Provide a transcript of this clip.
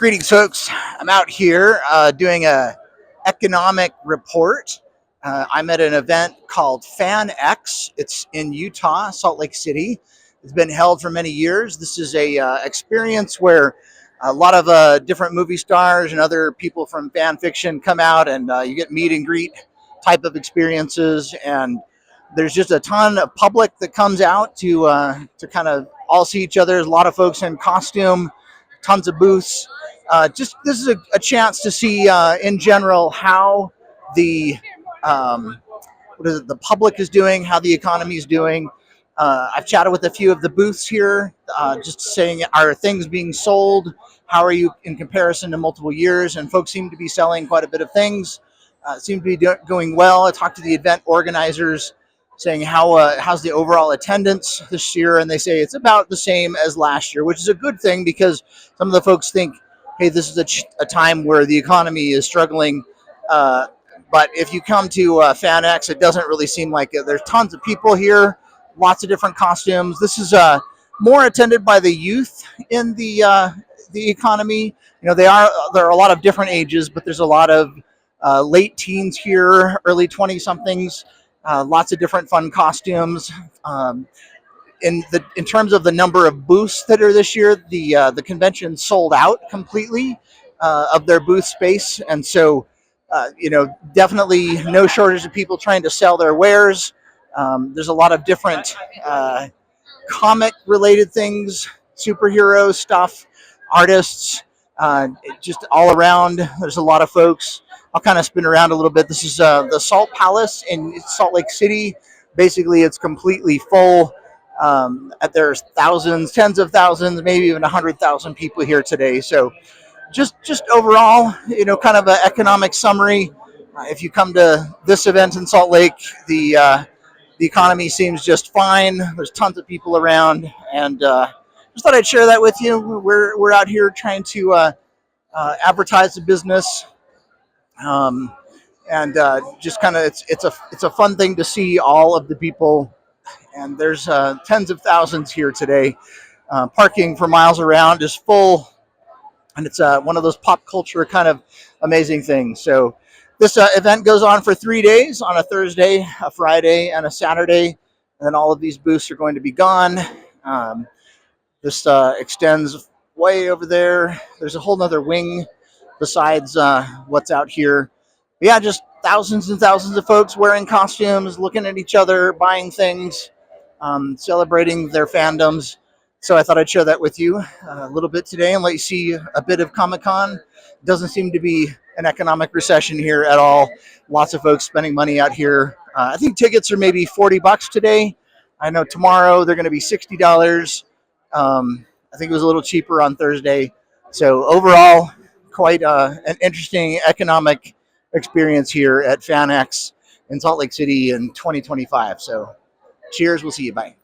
Greetings, folks. I'm out here doing a economic report. I'm at an event called FANX. It's in Utah, Salt Lake City. It's been held for many years. This is a experience where a lot of different movie stars and other people from fan fiction come out, and you get meet and greet type of experiences. And there's just a ton of public that comes out to kind of all see each other. There's a lot of folks in costume, tons of booths. Just this is a chance to see in general how the the public is doing, how the economy is doing. I've chatted with a few of the booths here, just saying, are things being sold? How are you in comparison to multiple years? And folks seem to be selling quite a bit of things. Seem to be going well. I talked to the event organizers, saying how's the overall attendance this year, and they say it's about the same as last year, which is a good thing because some of the folks think, hey, this is a time where the economy is struggling. But if you come to FanX, it doesn't really seem like it. There's tons of people here, lots of different costumes. This is more attended by the youth in the economy. You know, there are a lot of different ages, but there's a lot of late teens here, early 20-somethings, lots of different fun costumes. In terms of the number of booths that are this year, the convention sold out completely of their booth space, and so definitely no shortage of people trying to sell their wares. There's a lot of different comic-related things, superhero stuff, artists, just all around. There's a lot of folks. I'll kind of spin around a little bit. This is the Salt Palace in Salt Lake City. Basically, it's completely full. There's thousands, tens of thousands, maybe even 100,000 people here today. So just overall, kind of an economic summary. If you come to this event in Salt Lake, the economy seems just fine. There's tons of people around, and just thought I'd share that with you. We're out here trying to advertise the business, and just kind of it's a fun thing to see all of the people. And there's tens of thousands here today. Parking for miles around is full, and it's one of those pop culture kind of amazing things. So this event goes on for 3 days, on a Thursday, a Friday, and a Saturday, and then all of these booths are going to be gone. This extends way over there. There's a whole nother wing besides what's out here. But yeah, just thousands and thousands of folks wearing costumes, looking at each other, buying things, celebrating their fandoms. So I thought I'd share that with you a little bit today and let you see a bit of Comic-Con. Doesn't seem to be an economic recession here at all. Lots of folks spending money out here. I think tickets are maybe $40 today. I know tomorrow they're going to be $60. I think it was a little cheaper on Thursday. So overall, quite an interesting economic experience here at FanX in Salt Lake City in 2025. So cheers. We'll see you. Bye.